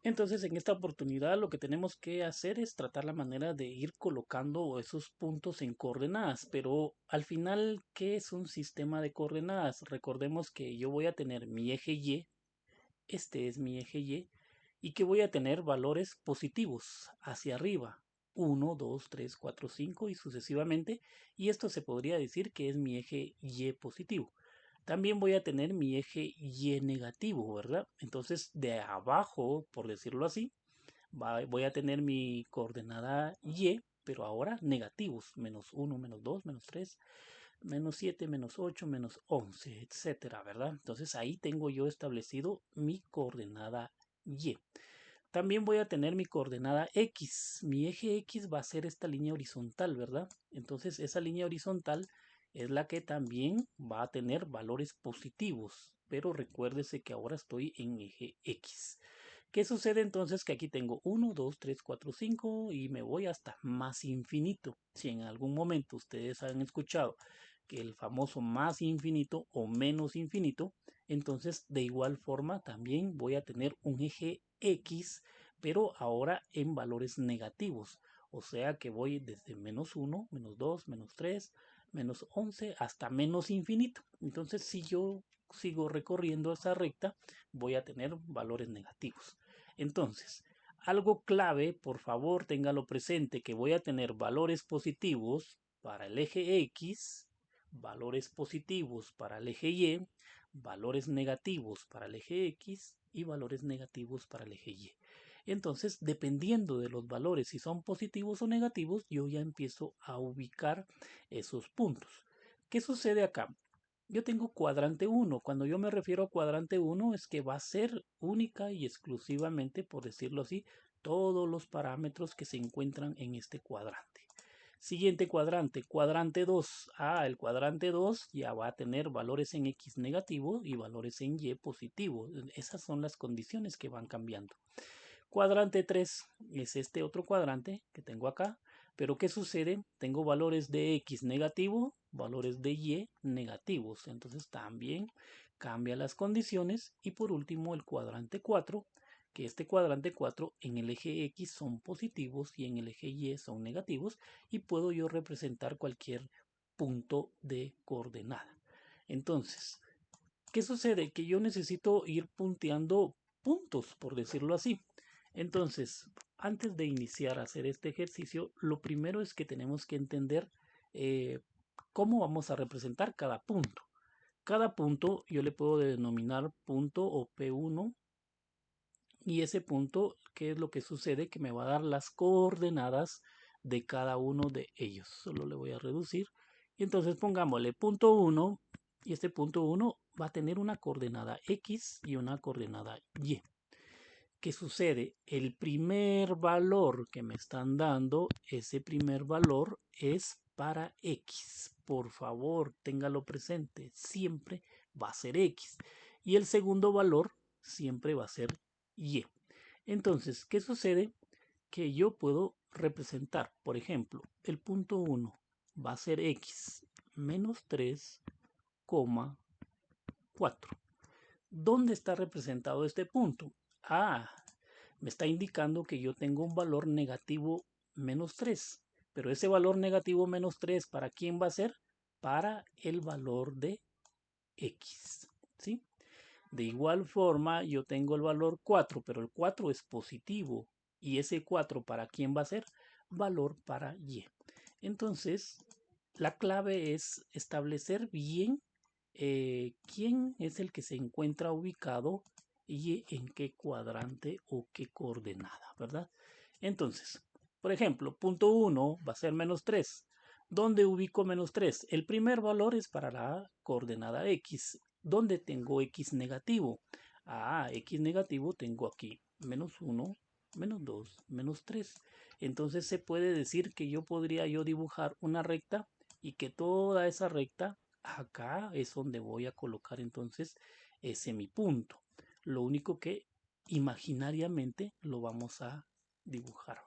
Entonces, en esta oportunidad lo que tenemos que hacer es tratar la manera de ir colocando esos puntos en coordenadas, pero al final, ¿qué es un sistema de coordenadas? Recordemos que yo voy a tener mi eje Y, este es mi eje y que voy a tener valores positivos hacia arriba. 1, 2, 3, 4, 5 y sucesivamente, y esto se podría decir que es mi eje Y positivo. También voy a tener mi eje Y negativo, ¿verdad? Entonces, de abajo, por decirlo así, voy a tener mi coordenada Y, pero ahora negativos, -1, -2, -3, -7, -8, -11, etcétera, ¿verdad? Entonces ahí tengo yo establecido mi coordenada Y. También voy a tener mi coordenada X. Mi eje X va a ser esta línea horizontal, ¿verdad? Entonces esa línea horizontal es la que también va a tener valores positivos. Pero recuérdese que ahora estoy en eje X. ¿Qué sucede entonces? Que aquí tengo 1, 2, 3, 4, 5 y me voy hasta más infinito. Si en algún momento ustedes han escuchado que el famoso más infinito o menos infinito, entonces de igual forma también voy a tener un eje X, pero ahora en valores negativos. O sea que voy desde -1, -2, -3, -11 hasta menos infinito. Entonces si yo sigo recorriendo esa recta, voy a tener valores negativos. Entonces, algo clave, por favor, téngalo presente, que voy a tener valores positivos para el eje X, valores positivos para el eje Y, valores negativos para el eje X y valores negativos para el eje Y. Entonces, dependiendo de los valores, si son positivos o negativos, yo ya empiezo a ubicar esos puntos. ¿Qué sucede acá? Yo tengo cuadrante 1. Cuando yo me refiero a cuadrante 1 es que va a ser única y exclusivamente, por decirlo así, todos los parámetros que se encuentran en este cuadrante. Siguiente cuadrante, cuadrante 2. El cuadrante 2 ya va a tener valores en X negativo y valores en Y positivo. Esas son las condiciones que van cambiando. Cuadrante 3 es este otro cuadrante que tengo acá, pero ¿qué sucede? Tengo valores de X negativo, valores de Y negativos, entonces también cambia las condiciones. Y por último el cuadrante 4, que este cuadrante 4 en el eje X son positivos y en el eje Y son negativos, y puedo yo representar cualquier punto de coordenada. Entonces, ¿qué sucede? Que yo necesito ir punteando puntos, por decirlo así. Entonces, antes de iniciar a hacer este ejercicio, lo primero es que tenemos que entender eh, cómo vamos a representar cada punto. Cada punto yo le puedo denominar punto o P1, y ese punto, ¿qué es lo que sucede? Que me va a dar las coordenadas de cada uno de ellos. Solo le voy a reducir. Y entonces pongámosle punto 1, y este punto 1 va a tener una coordenada X y una coordenada Y. ¿Qué sucede? El primer valor que me están dando, ese primer valor es para X. Por favor, téngalo presente. Siempre va a ser X. Y el segundo valor siempre va a ser Y. Entonces, ¿qué sucede? Que yo puedo representar, por ejemplo, el punto 1 va a ser X menos 3,4. ¿Dónde está representado este punto? Me está indicando que yo tengo un valor negativo -3. Pero ese valor negativo -3, ¿para quién va a ser? Para el valor de X. ¿Sí? De igual forma, yo tengo el valor 4, pero el 4 es positivo. ¿Y ese 4 para quién va a ser? Valor para Y. Entonces, la clave es establecer bien quién es el que se encuentra ubicado y en qué cuadrante o qué coordenada, ¿verdad? Entonces, por ejemplo, punto 1 va a ser -3. ¿Dónde ubico -3? El primer valor es para la coordenada X. ¿Dónde tengo X negativo? X negativo tengo aquí -1, -2, -3. Entonces se puede decir que yo podría dibujar una recta y que toda esa recta acá es donde voy a colocar entonces ese mi punto. Lo único que imaginariamente lo vamos a dibujar.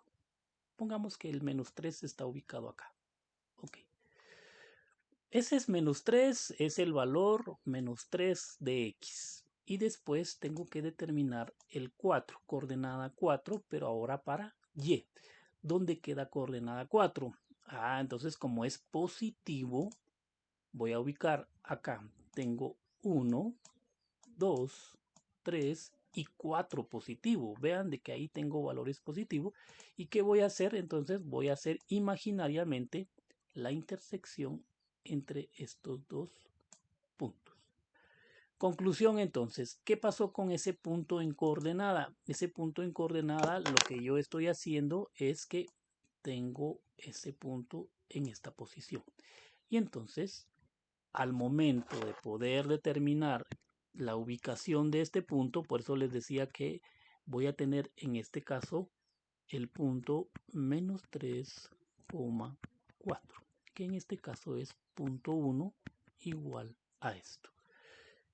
Pongamos que el -3 está ubicado acá. Ok. Ese es -3, es el valor -3 de X. y después tengo que determinar el 4, coordenada 4, pero ahora para y. ¿Dónde queda coordenada 4? Entonces como es positivo, voy a ubicar acá. Tengo 1, 2, 3 y 4 positivo. Vean de que ahí tengo valores positivos. ¿Y qué voy a hacer? Entonces voy a hacer imaginariamente la intersección entre estos dos puntos. Conclusión entonces, ¿qué pasó con ese punto en coordenada? Ese punto en coordenada, lo que yo estoy haciendo es que tengo ese punto en esta posición. Y entonces, al momento de poder determinar la ubicación de este punto, por eso les decía que voy a tener en este caso el punto menos 3,4, que en este caso es punto 1 igual a esto.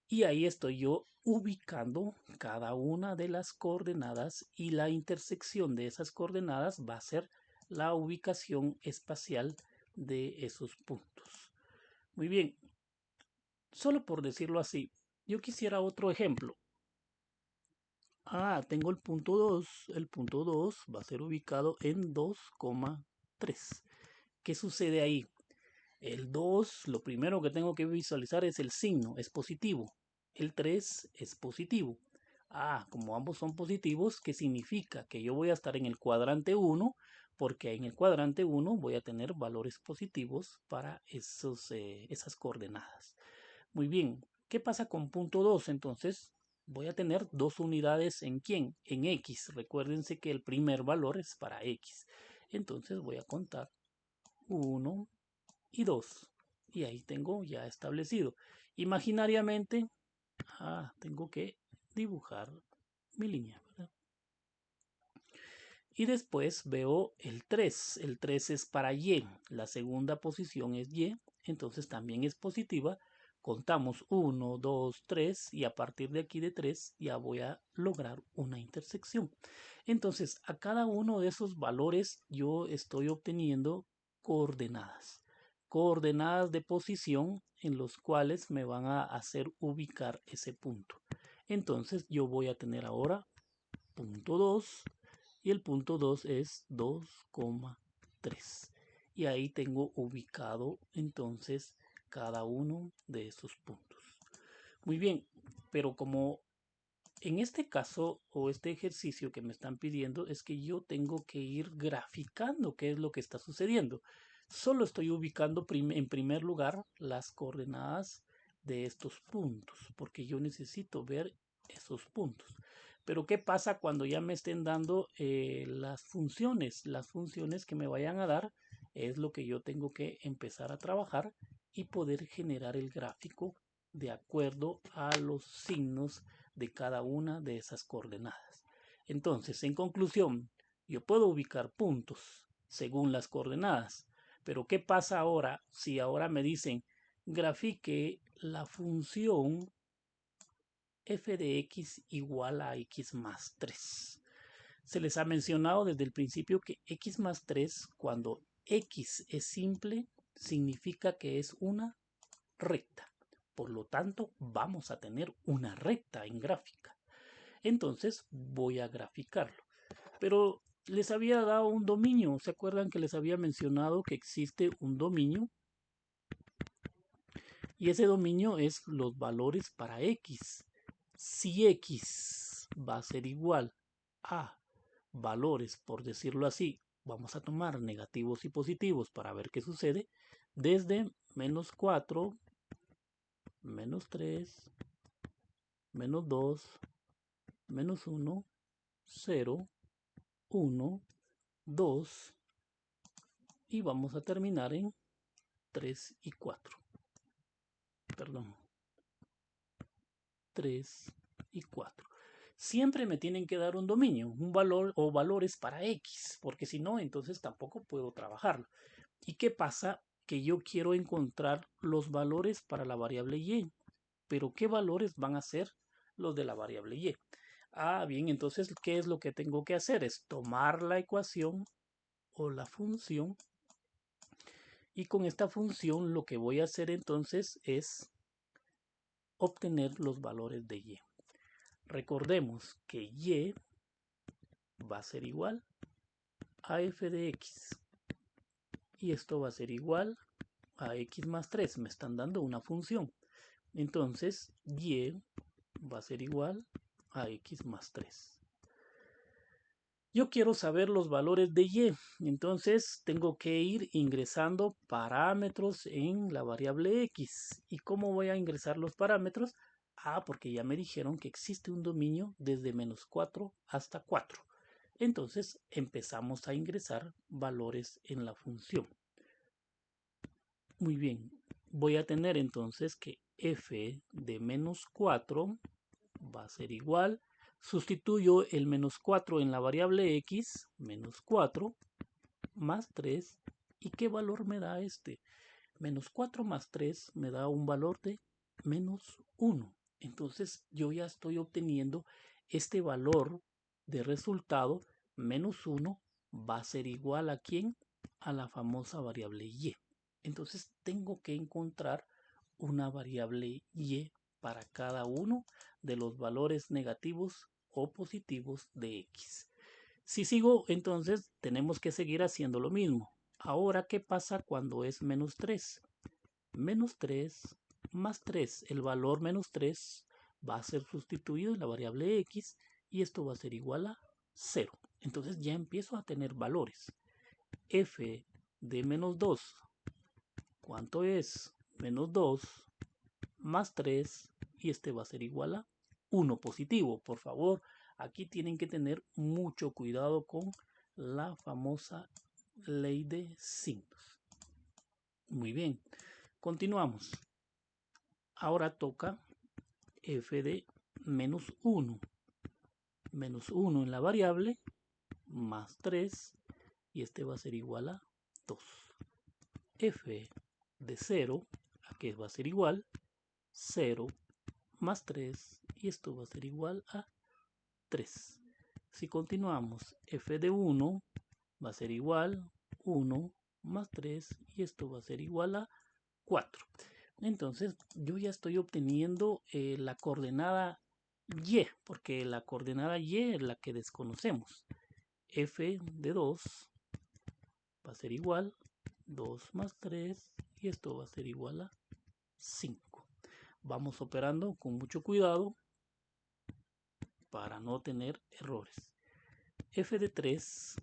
Y ahí estoy yo ubicando cada una de las coordenadas y la intersección de esas coordenadas va a ser la ubicación espacial de esos puntos. Muy bien, solo por decirlo así, yo quisiera otro ejemplo. Tengo el punto 2. El punto 2 va a ser ubicado en 2,3. ¿Qué sucede ahí? El 2, lo primero que tengo que visualizar es el signo, es positivo. El 3 es positivo. Como ambos son positivos, ¿qué significa? Que yo voy a estar en el cuadrante 1, porque en el cuadrante 1 voy a tener valores positivos para esas coordenadas. Muy bien, ¿qué pasa con punto 2? Entonces, voy a tener dos unidades en ¿quién? En X. Recuérdense que el primer valor es para X. Entonces voy a contar 1 y 2. Y ahí tengo ya establecido. Imaginariamente, tengo que dibujar mi línea, ¿verdad? Y después veo el 3. El 3 es para Y. La segunda posición es Y. Entonces también es positiva. Contamos 1, 2, 3 y a partir de aquí de 3 ya voy a lograr una intersección. Entonces a cada uno de esos valores yo estoy obteniendo coordenadas. Coordenadas de posición en los cuales me van a hacer ubicar ese punto. Entonces yo voy a tener ahora punto 2 y el punto 2 es 2,3. Y ahí tengo ubicado entonces cada uno de esos puntos. Muy bien, pero como en este caso o este ejercicio que me están pidiendo es que yo tengo que ir graficando qué es lo que está sucediendo. Solo estoy ubicando en primer lugar las coordenadas de estos puntos, porque yo necesito ver esos puntos. Pero ¿qué pasa cuando ya me estén dando las funciones? Las funciones que me vayan a dar es lo que yo tengo que empezar a trabajar y poder generar el gráfico de acuerdo a los signos de cada una de esas coordenadas. Entonces, en conclusión, yo puedo ubicar puntos según las coordenadas, pero ¿qué pasa ahora si ahora me dicen grafique la función f de x igual a x más 3? Se les ha mencionado desde el principio que x más 3, cuando x es simple, significa que es una recta. Por lo tanto, vamos a tener una recta en gráfica. Entonces voy a graficarlo. Pero les había dado un dominio. ¿Se acuerdan que les había mencionado que existe un dominio? Y ese dominio es los valores para x. Si x va a ser igual a valores, por decirlo así, vamos a tomar negativos y positivos para ver qué sucede, desde menos 4, menos 3, menos 2, menos 1, 0, 1, 2 y vamos a terminar en 3 y 4. Perdón. 3 y 4. Siempre me tienen que dar un dominio, un valor o valores para X, porque si no, entonces tampoco puedo trabajarlo. ¿Y qué pasa? Que yo quiero encontrar los valores para la variable Y, pero ¿qué valores van a ser los de la variable Y? Bien, entonces, ¿qué es lo que tengo que hacer? Es tomar la ecuación o la función y con esta función lo que voy a hacer entonces es obtener los valores de Y. Recordemos que y va a ser igual a f de x. Y esto va a ser igual a x más 3. Me están dando una función. Entonces, y va a ser igual a x más 3. Yo quiero saber los valores de y. Entonces, tengo que ir ingresando parámetros en la variable x. ¿Y cómo voy a ingresar los parámetros? Porque ya me dijeron que existe un dominio desde -4 hasta 4. Entonces, empezamos a ingresar valores en la función. Muy bien, voy a tener entonces que f de -4 va a ser igual. Sustituyo el -4 en la variable x, -4 más 3. ¿Y qué valor me da este? -4 más 3 me da un valor de -1. Entonces yo ya estoy obteniendo este valor de resultado, -1, va a ser igual a ¿quién? A la famosa variable y. Entonces tengo que encontrar una variable y para cada uno de los valores negativos o positivos de x. Si sigo, entonces tenemos que seguir haciendo lo mismo. Ahora, ¿qué pasa cuando es -3? -3 más 3. El valor -3 va a ser sustituido en la variable x y esto va a ser igual a 0. Entonces ya empiezo a tener valores. F de -2. ¿Cuánto es? -2 más 3 y este va a ser igual a 1 positivo. Por favor, aquí tienen que tener mucho cuidado con la famosa ley de signos. Muy bien, continuamos. Ahora toca f de -1. -1 en la variable más 3 y este va a ser igual a 2. F de 0, aquí va a ser igual 0 más 3 y esto va a ser igual a 3. Si continuamos, f de 1 va a ser igual 1 más 3 y esto va a ser igual a 4. Entonces yo ya estoy obteniendo la coordenada y, porque la coordenada y es la que desconocemos. F de 2 va a ser igual 2 más 3 y esto va a ser igual a 5. Vamos operando con mucho cuidado para no tener errores. F de 3,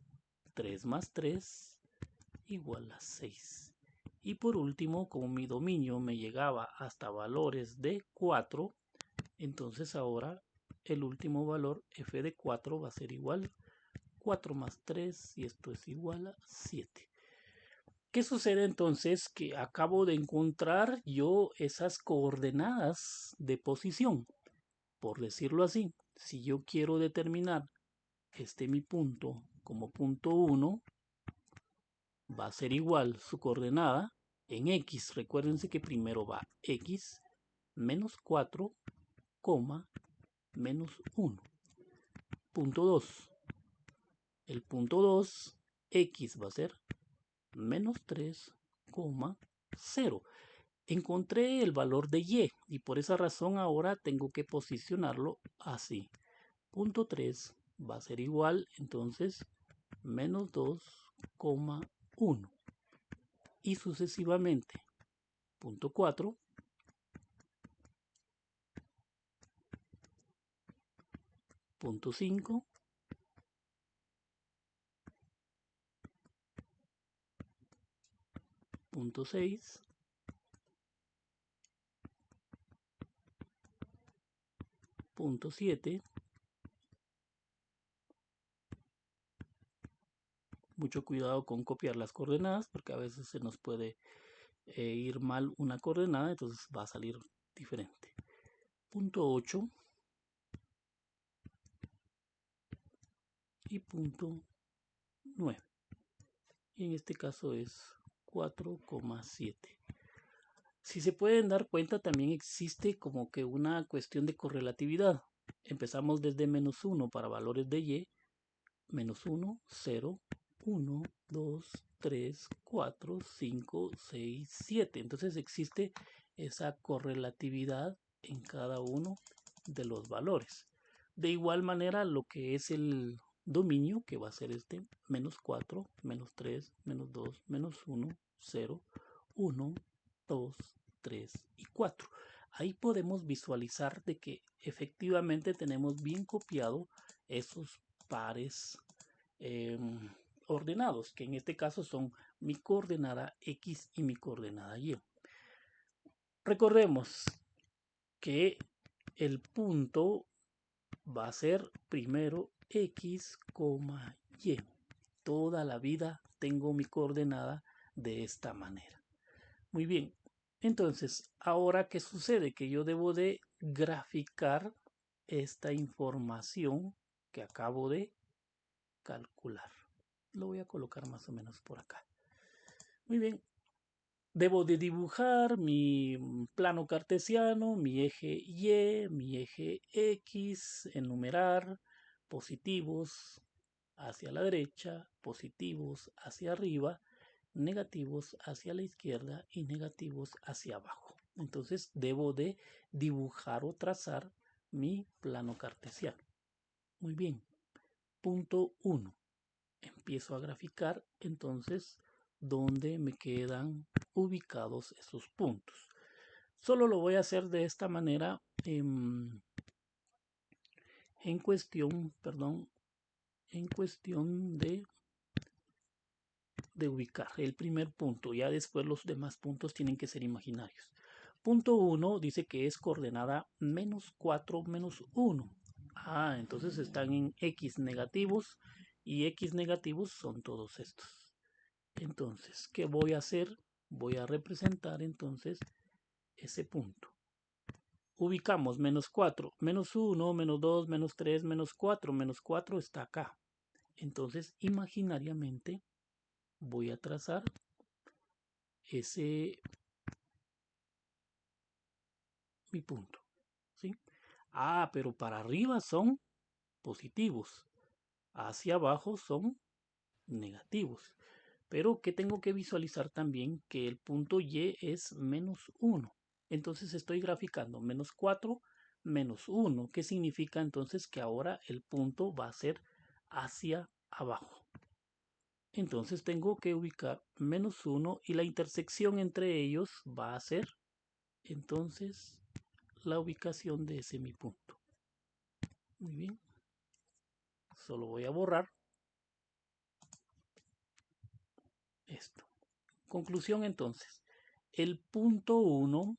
3 más 3 igual a 6. Y por último, como mi dominio me llegaba hasta valores de 4, entonces ahora el último valor f de 4 va a ser igual 4 más 3 y esto es igual a 7. ¿Qué sucede entonces? Que acabo de encontrar yo esas coordenadas de posición. Por decirlo así, si yo quiero determinar mi punto como punto 1, va a ser igual su coordenada en x. Recuérdense que primero va x menos 4, menos 1. Punto 2. El punto 2, x va a ser menos 3, 0. Encontré el valor de y por esa razón ahora tengo que posicionarlo así. Punto 3 va a ser igual entonces menos 2, 1 y sucesivamente. Punto 4 punto 5 punto 6 punto 7. Mucho cuidado con copiar las coordenadas porque a veces se nos puede ir mal una coordenada, entonces va a salir diferente. Punto 8 y punto 9. Y en este caso es 4,7. Si se pueden dar cuenta, también existe como que una cuestión de correlatividad. Empezamos desde -1 para valores de y, -1, 0, 1, 2, 3, 4, 5, 6, 7. Entonces existe esa correlatividad en cada uno de los valores. De igual manera, lo que es el dominio, que va a ser este, menos 4, menos 3, menos 2, menos 1, 0, 1, 2, 3 y 4. Ahí podemos visualizar de que efectivamente tenemos bien copiado esos pares eh, ordenados, que en este caso son mi coordenada X y mi coordenada Y. Recordemos que el punto va a ser primero X, Y. Toda la vida tengo mi coordenada de esta manera. Muy bien. Entonces, ahora, ¿qué sucede? Que yo debo de graficar esta información que acabo de calcular. Lo voy a colocar más o menos por acá. Muy bien. Debo de dibujar mi plano cartesiano, mi eje Y, mi eje X, enumerar positivos hacia la derecha, positivos hacia arriba, negativos hacia la izquierda y negativos hacia abajo. Entonces debo de dibujar o trazar mi plano cartesiano. Muy bien. Punto 1. Empiezo a graficar entonces dónde me quedan ubicados esos puntos. Solo lo voy a hacer de esta manera en cuestión de ubicar el primer punto. Ya después los demás puntos tienen que ser imaginarios. Punto 1 dice que es coordenada menos 4 menos 1. Entonces están en X negativos y X negativos son todos estos. Entonces, ¿qué voy a hacer? Voy a representar entonces ese punto. Ubicamos menos 4, menos 1, menos 2, menos 3, menos 4 está acá. Entonces, imaginariamente voy a trazar ese mi punto, ¿sí? Pero para arriba son positivos, hacia abajo son negativos. Pero que tengo que visualizar también que el punto Y es menos 1. Entonces estoy graficando menos 4 menos 1. ¿Qué significa entonces que ahora el punto va a ser hacia abajo? Entonces tengo que ubicar menos 1 y la intersección entre ellos va a ser entonces la ubicación de ese mi punto. Muy bien. Solo voy a borrar esto. Conclusión entonces. El punto 1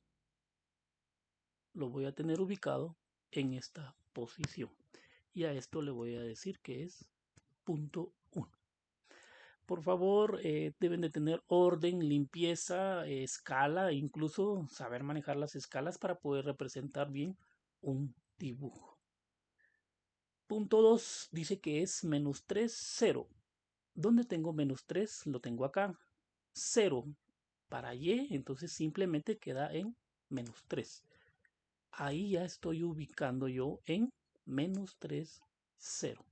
lo voy a tener ubicado en esta posición. Y a esto le voy a decir que es punto 1. Por favor, deben de tener orden, limpieza, escala, incluso saber manejar las escalas para poder representar bien un dibujo. Punto 2 dice que es menos 3, 0. ¿Dónde tengo menos 3? Lo tengo acá. 0 para Y, entonces simplemente queda en menos 3. Ahí ya estoy ubicando yo en menos 3, 0.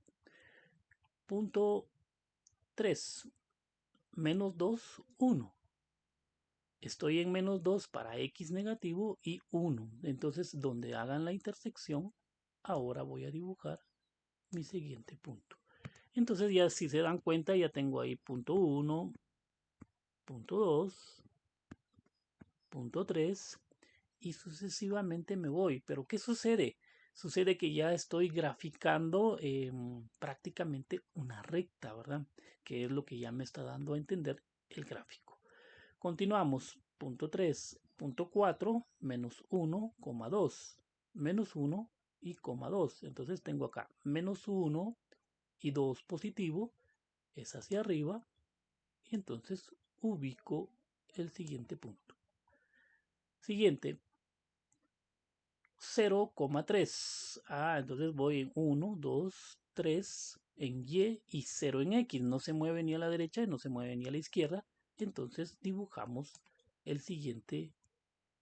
Punto 3, menos 2, 1. Estoy en menos 2 para X negativo y 1. Entonces, donde hagan la intersección, ahora voy a dibujar mi siguiente punto. Entonces, ya si se dan cuenta, ya tengo ahí punto 1, punto 2, punto 3 y sucesivamente me voy. Pero ¿qué sucede? Sucede que ya estoy graficando prácticamente una recta, ¿verdad? Que es lo que ya me está dando a entender el gráfico. Continuamos. Punto 3, punto 4, menos 1, 2, menos 1 y 2. Entonces tengo acá menos 1 y 2 positivo, es hacia arriba, y entonces ubico el siguiente punto. Siguiente, 0,3. Entonces voy en 1, 2, 3 en Y 0 en X. No se mueve ni a la derecha y no se mueve ni a la izquierda. Entonces dibujamos el siguiente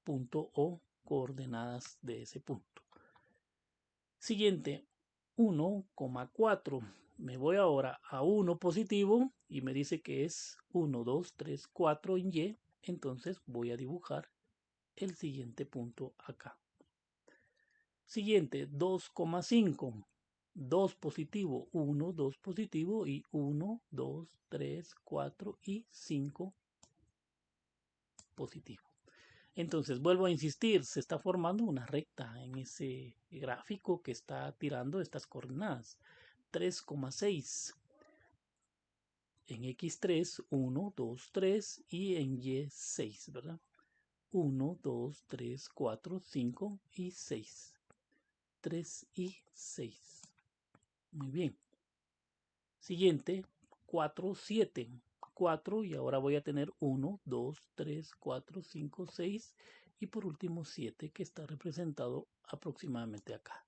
punto o coordenadas de ese punto. Siguiente, 1,4. Me voy ahora a 1 positivo y me dice que es 1, 2, 3, 4 en Y. Entonces voy a dibujar el siguiente punto acá. Siguiente, 2,5. 2 positivo, 1, 2 positivo y 1, 2, 3, 4 y 5 positivo. Entonces, vuelvo a insistir, se está formando una recta en ese gráfico que está tirando estas coordenadas. 3,6 en X3, 1, 2, 3 y en Y6, ¿verdad? 1, 2, 3, 4, 5 y 6. 3 y 6. Muy bien. Siguiente, 4, 7. 4 y ahora voy a tener 1, 2, 3, 4, 5, 6 y por último 7 que está representado aproximadamente acá.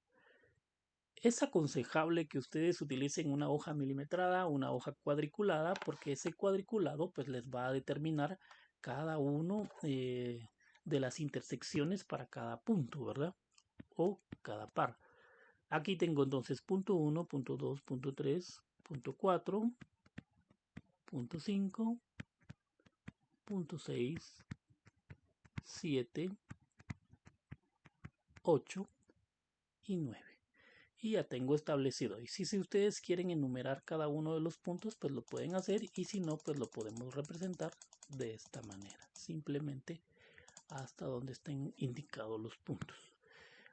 Es aconsejable que ustedes utilicen una hoja milimetrada, una hoja cuadriculada, porque ese cuadriculado pues les va a determinar cada uno de las intersecciones para cada punto, ¿verdad? O cada par. Aquí tengo entonces punto 1, punto 2, punto 3, punto 4, punto 5, punto 6, 7, 8 y 9. Y ya tengo establecido. Y si ustedes quieren enumerar cada uno de los puntos, pues lo pueden hacer. Y si no, pues lo podemos representar de esta manera. Simplemente hasta donde estén indicados los puntos.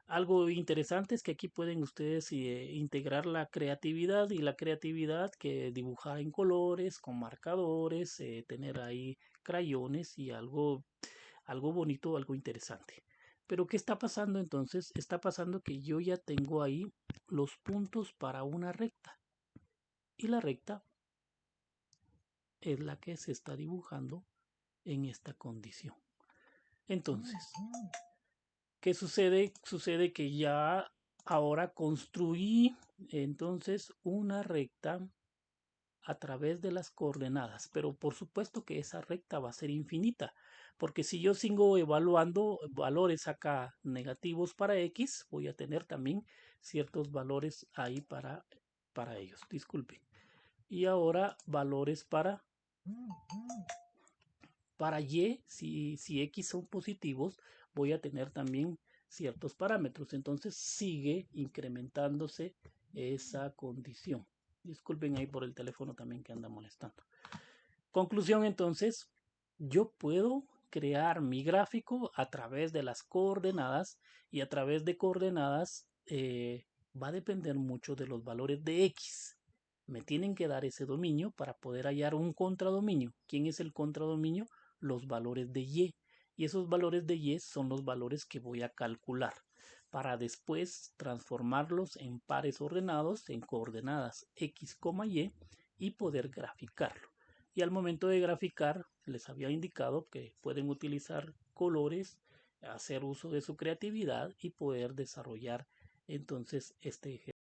Algo interesante es que aquí pueden ustedes integrar la creatividad y la creatividad que dibujar en colores, con marcadores, tener ahí crayones y algo bonito, algo interesante. Pero ¿qué está pasando entonces? Está pasando que yo ya tengo ahí los puntos para una recta. Y la recta es la que se está dibujando en esta condición. Entonces, ¿qué sucede? Sucede que ya ahora construí entonces una recta a través de las coordenadas, pero por supuesto que esa recta va a ser infinita, porque si yo sigo evaluando valores acá negativos para X, voy a tener también ciertos valores ahí para ellos, disculpe. Y ahora valores para Y, si X son positivos, voy a tener también ciertos parámetros, entonces sigue incrementándose esa condición. Disculpen ahí por el teléfono también que anda molestando. Conclusión entonces, yo puedo crear mi gráfico a través de las coordenadas y a través de coordenadas va a depender mucho de los valores de X. Me tienen que dar ese dominio para poder hallar un contradominio. ¿Quién es el contradominio? Los valores de Y. Y esos valores de Y son los valores que voy a calcular para después transformarlos en pares ordenados en coordenadas X, Y poder graficarlo. Y al momento de graficar, les había indicado que pueden utilizar colores, hacer uso de su creatividad y poder desarrollar entonces este ejercicio.